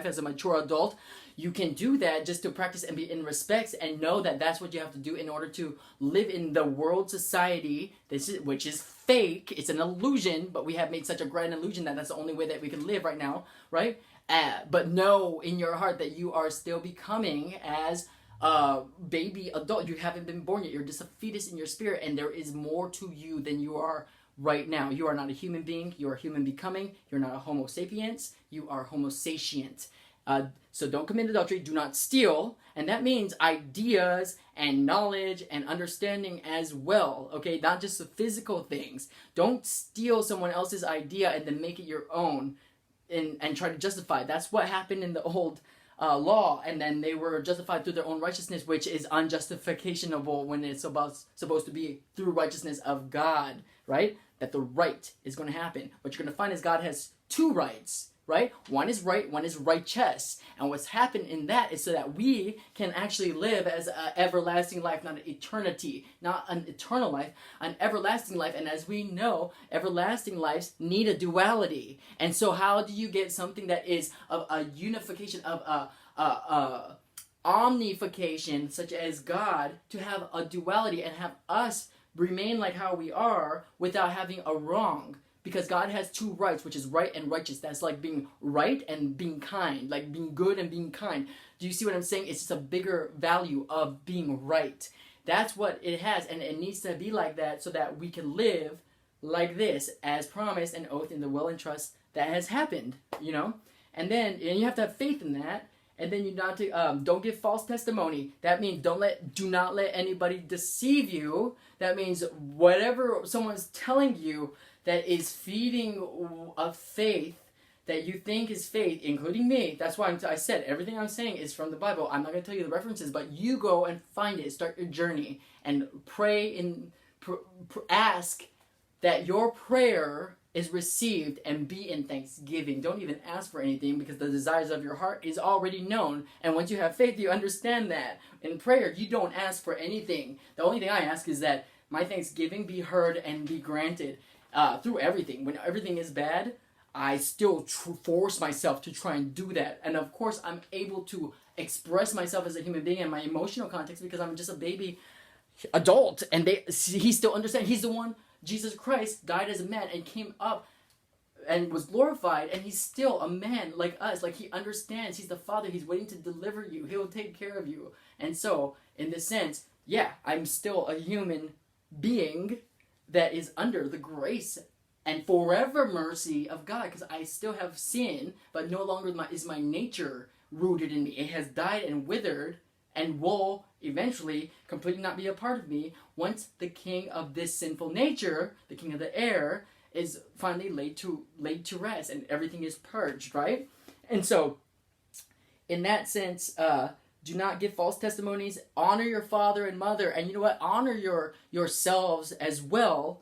as a mature adult, you can do that just to practice and be in respects and know that that's what you have to do in order to live in the world society, which is fake. It's an illusion, but we have made such a grand illusion that that's the only way that we can live right now, right? But know in your heart that you are still becoming as a baby adult. You haven't been born yet. You're just a fetus in your spirit, and there is more to you than you are right now. You are not a human being. You are human becoming. You're not a homo sapiens. You are homo sapient. So don't commit adultery. Do not steal. And that means ideas and knowledge and understanding as well. Okay, not just the physical things. Don't steal someone else's idea and then make it your own and try to justify. That's what happened in the old law, and then they were justified through their own righteousness, which is unjustificationable when it's supposed to be through righteousness of God, right? That the right is going to happen. What you're going to find is God has two rights, right? One is right, one is righteous. And what's happened in that is so that we can actually live as an everlasting life, not an eternity, not an eternal life, an everlasting life. And as we know, everlasting lives need a duality. And so how do you get something that is of a unification, of a omnification, such as God, to have a duality and have us remain like how we are without having a wrong? Because God has two rights, which is right and righteous. That's like being right and being kind, like being good and being kind. Do you see what I'm saying? It's just a bigger value of being right. That's what it has, and it needs to be like that so that we can live like this, as promised and oath in the will and trust that has happened, you know? And you have to have faith in that. And then you don't give false testimony. That means do not let anybody deceive you. That means whatever someone's telling you that is feeding a faith that you think is faith, including me. That's why I said everything I'm saying is from the Bible. I'm not going to tell you the references, but you go and find it. Start your journey and pray and ask that your prayer is received and be in thanksgiving. Don't even ask for anything because the desires of your heart is already known. And once you have faith, you understand that. In prayer, you don't ask for anything. The only thing I ask is that my thanksgiving be heard and be granted through everything. When everything is bad, I still force myself to try and do that. And of course, I'm able to express myself as a human being in my emotional context because I'm just a baby adult. And he still understands. He's the one. Jesus Christ died as a man and came up and was glorified, and he's still a man like us. Like, he understands. He's the Father. He's waiting to deliver you. He will take care of you. And so, in this sense, yeah, I'm still a human being that is under the grace and forever mercy of God, because I still have sin, but no longer is my nature rooted in me. It has died and withered and will eventually completely not be a part of me once the king of this sinful nature, the king of the air, is finally laid to rest and everything is purged, right? And so, in that sense, do not give false testimonies. Honor your father and mother, and you know what? Honor yourselves as well,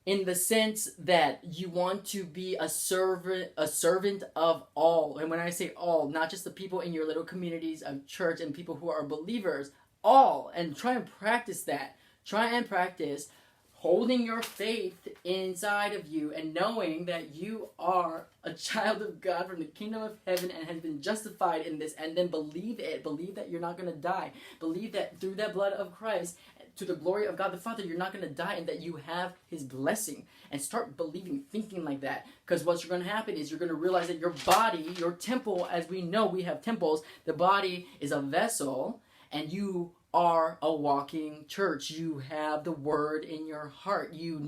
in the sense that you want to be a servant of all. And when I say all, not just the people in your little communities of church and people who are believers, all. And try and practice that. Try and practice holding your faith inside of you and knowing that you are a child of God from the kingdom of heaven and has been justified in this, and then believe it. Believe that you're not going to die. Believe that through that blood of Christ, to the glory of God the Father, you're not going to die, and that you have his blessing. And start believing, thinking like that. Because what's going to happen is you're going to realize that your body, your temple, as we know we have temples, the body is a vessel, and you are a walking church. You have the word in your heart. You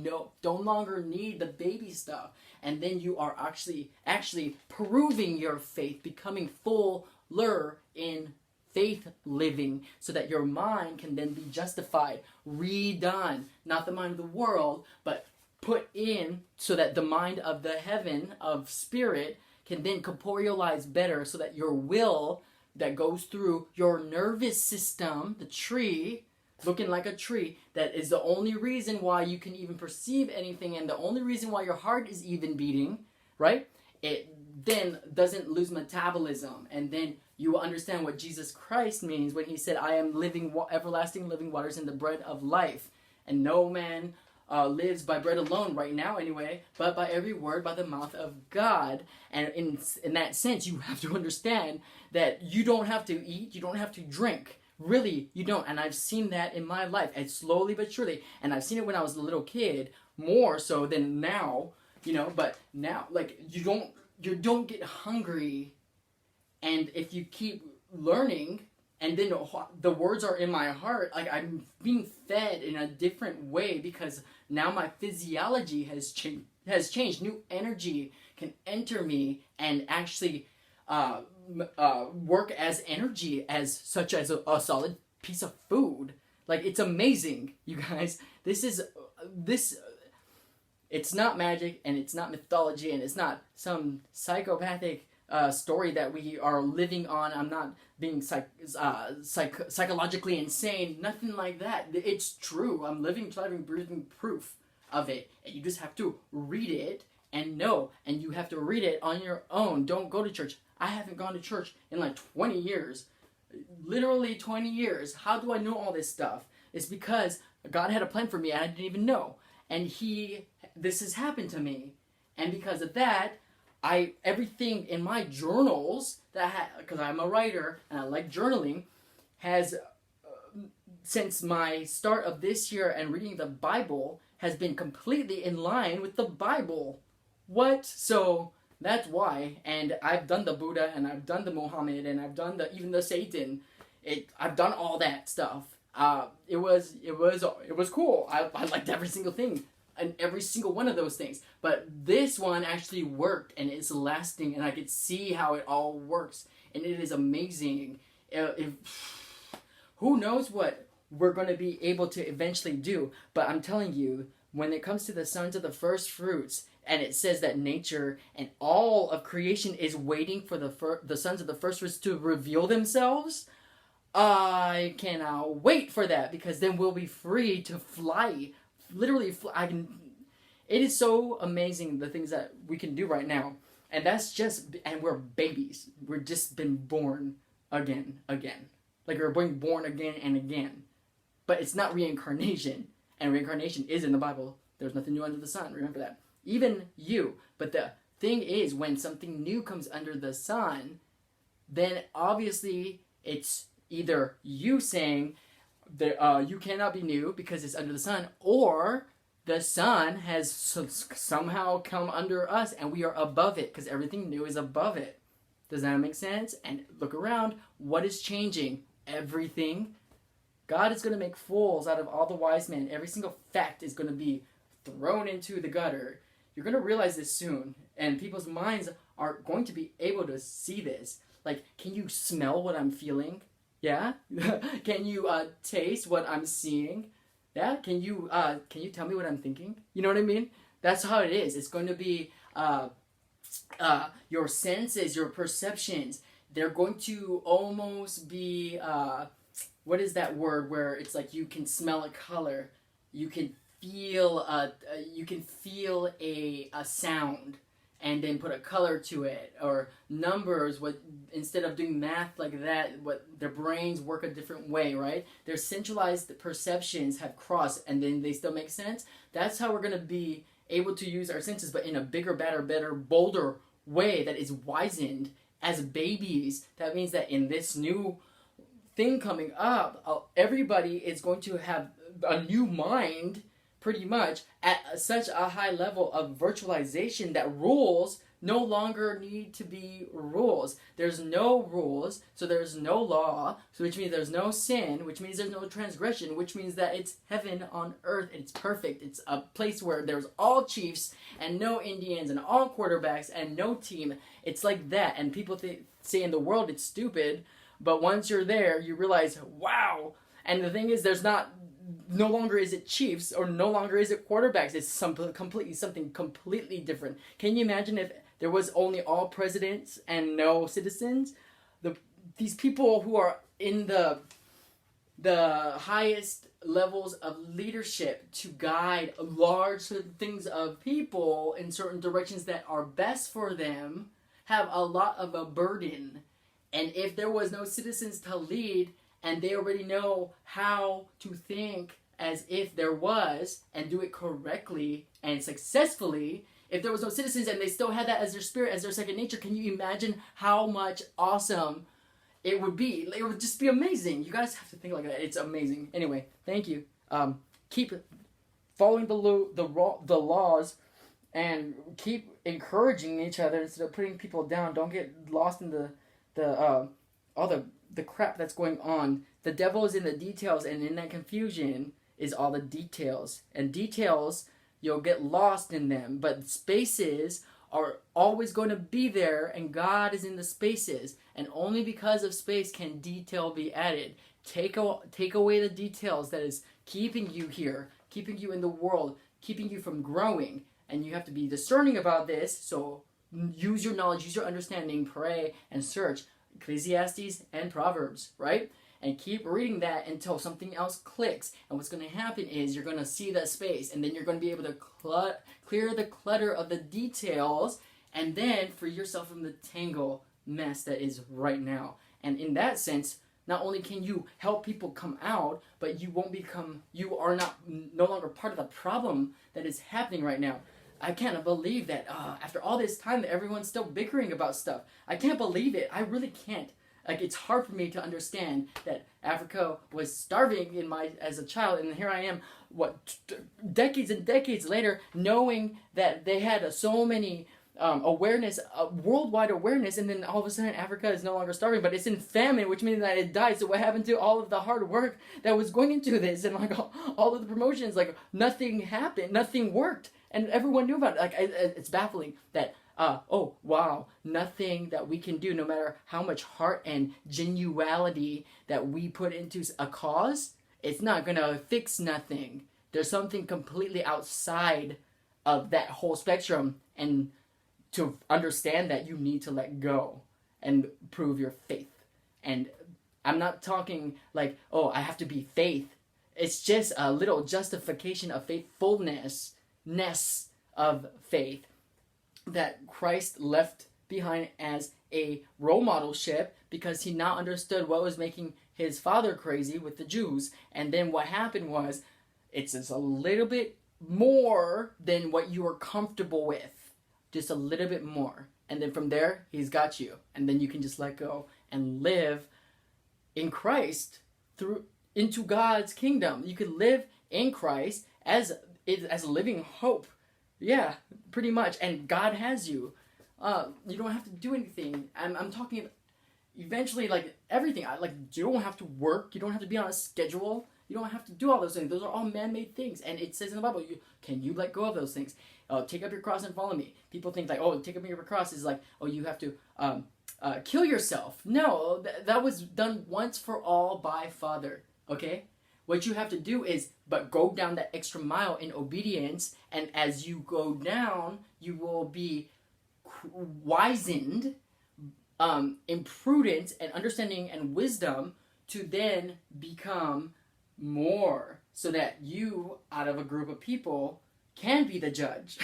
don't longer need the baby stuff. And then you are actually proving your faith, becoming fuller in faith living, so that your mind can then be justified, redone, not the mind of the world, but put in so that the mind of the heaven of spirit can then corporealize better, so that your will that goes through your nervous system, the tree, looking like a tree, that is the only reason why you can even perceive anything, and the only reason why your heart is even beating, right? It then doesn't lose metabolism, and then you will understand what Jesus Christ means when he said, I am everlasting living waters and the bread of life, and no man lives by bread alone right now anyway, but by every word by the mouth of God. And in that sense, you have to understand that you don't have to eat, you don't have to drink. Really, you don't. And I've seen that in my life, and slowly but surely. And I've seen it when I was a little kid, more so than now, but now, like, you don't get hungry. And if you keep learning, and then the words are in my heart, like, I'm being fed in a different way, because now my physiology has changed. New energy can enter me and actually work as energy, such as a solid piece of food. Like, it's amazing, you guys. It's not magic, and it's not mythology, and it's not some psychopathic story that we are living on. I'm not being psychologically insane. Nothing like that. It's true. I'm living, breathing proof of it. And you just have to read it and know. And you have to read it on your own. Don't go to church. I haven't gone to church in like 20 years. Literally 20 years. How do I know all this stuff? It's because God had a plan for me and I didn't even know. And this has happened to me. And because of that, everything in my journals because I'm a writer and I like journaling, has since my start of this year and reading the Bible has been completely in line with the Bible. What? So that's why. And I've done the Buddha, and I've done the Muhammad, and I've done even the Satan. I've done all that stuff. It was cool. I liked every single thing. And every single one of those things. But this one actually worked, and it's lasting, and I could see how it all works. And it is amazing. Who knows what we're going to be able to eventually do. But I'm telling you, when it comes to the sons of the first fruits, and it says that nature and all of creation is waiting for the sons of the first fruits to reveal themselves, I cannot wait for that, because then we'll be free to fly. Literally, it is so amazing the things that we can do right now. And and we're babies. We've just been born again. Like, we're being born again and again. But it's not reincarnation. And reincarnation is in the Bible. There's nothing new under the sun. Remember that. Even you. But the thing is, when something new comes under the sun, then obviously it's either you saying, you cannot be new because it's under the sun, or the sun has somehow come under us and we are above it, because everything new is above it. Does that make sense? And look around. What is changing? Everything. God is going to make fools out of all the wise men. Every single fact is going to be thrown into the gutter. You're going to realize this soon, and people's minds are going to be able to see this. Like, can you smell what I'm feeling? Yeah? Can you taste what I'm seeing? Yeah? Can you tell me what I'm thinking? You know what I mean? That's how it is. It's going to be your senses, your perceptions. They're going to almost be, what is that word where it's like you can smell a color, you can feel a sound, and then put a color to it, or numbers. Instead of doing math like that, their brains work a different way, right? Their centralized perceptions have crossed, and then they still make sense. That's how we're going to be able to use our senses, but in a bigger, better, bolder way that is wizened as babies. That means that in this new thing coming up, everybody is going to have a new mind, pretty much, at such a high level of virtualization that rules no longer need to be rules. There's no rules, so there's no law, so which means there's no sin, which means there's no transgression, which means that it's heaven on earth. It's perfect. It's a place where there's all Chiefs and no Indians and all quarterbacks and no team. It's like that, and people say in the world it's stupid, but once you're there, you realize, wow. And the thing is, no longer is it Chiefs, or no longer is it quarterbacks. It's something completely different. Can you imagine if there was only all presidents and no citizens? These people who are in the highest levels of leadership to guide large things of people in certain directions that are best for them have a lot of a burden. And if there was no citizens to lead, and they already know how to think as if there was, and do it correctly and successfully. If there was no citizens and they still had that as their spirit, as their second nature, can you imagine how much awesome it would be? It would just be amazing. You guys have to think like that. It's amazing. Anyway, thank you. Keep following the laws, and keep encouraging each other instead of putting people down. Don't get lost in all the crap that's going on. The devil is in the details, and in that confusion is all the details. And details, you'll get lost in them. But spaces are always going to be there, and God is in the spaces. And only because of space can detail be added. Take away the details that is keeping you here, keeping you in the world, keeping you from growing. And you have to be discerning about this, so use your knowledge, use your understanding, pray, and search Ecclesiastes and Proverbs, right? And keep reading that until something else clicks. And what's going to happen is you're going to see that space, and then you're going to be able to clear the clutter of the details, and then free yourself from the tangle mess that is right now. And in that sense, not only can you help people come out, but you are no longer part of the problem that is happening right now. I can't believe that after all this time that everyone's still bickering about stuff. I can't believe it. I really can't. Like, it's hard for me to understand that Africa was starving as a child, and here I am, decades and decades later, knowing that they had so many awareness, worldwide awareness, and then all of a sudden Africa is no longer starving, but it's in famine, which means that it died. So what happened to all of the hard work that was going into this, and like all of the promotions? Like, nothing happened, nothing worked, and everyone knew about it. Like, it's baffling that oh wow, nothing that we can do, no matter how much heart and genuality that we put into a cause, it's not gonna fix nothing. There's something completely outside of that whole spectrum, and to understand that, you need to let go and prove your faith. And I'm not talking like, oh, I have to be faith. It's just a little justification of faithfulness of faith that Christ left behind as a role modelship, because he now understood what was making his father crazy with the Jews. And then what happened was, it's just a little bit more than what you are comfortable with. Just a little bit more. And then from there, he's got you. And then you can just let go and live in Christ into God's kingdom. You can live in Christ as a living hope. Yeah, pretty much. And God has you. You don't have to do anything. I'm talking eventually, like, everything. You don't have to work. You don't have to be on a schedule. You don't have to do all those things. Those are all man-made things. And it says in the Bible, can you let go of those things? Take up your cross and follow me. People think like, oh, take up your cross is like, oh, you have to kill yourself. No, that was done once for all by Father. Okay? What you have to do is but go down that extra mile in obedience. And as you go down, you will be wizened in prudence and understanding and wisdom to then become more, so that you, out of a group of people, can be the judge.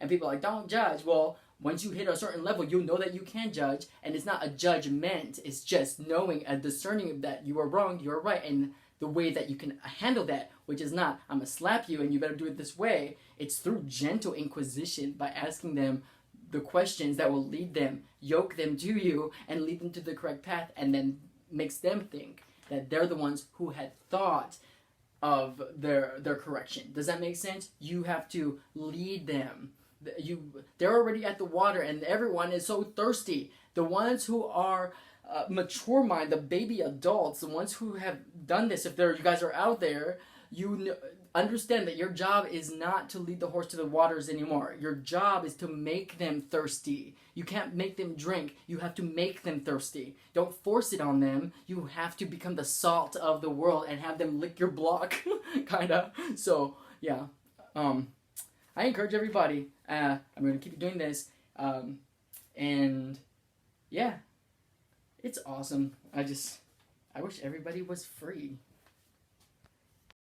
And people are like, don't judge. Well, once you hit a certain level, you'll know that you can judge, and it's not a judgment. It's just knowing and discerning that you are wrong, you are right, and the way that you can handle that, which is not, I'm going to slap you and you better do it this way. It's through gentle inquisition, by asking them the questions that will lead them, yoke them to you, and lead them to the correct path, and then makes them think that they're the ones who had thought of their correction. Does that make sense? You have to lead them. They're already at the water, and everyone is so thirsty. The ones who are mature mind, the baby adults, the ones who have done this, if you guys are out there, you understand that your job is not to lead the horse to the waters anymore. Your job is to make them thirsty. You can't make them drink. You have to make them thirsty. Don't force it on them. You have to become the salt of the world and have them lick your block, kind of. So, yeah. I encourage everybody. I'm going to keep doing this. And, yeah. It's awesome. I wish everybody was free.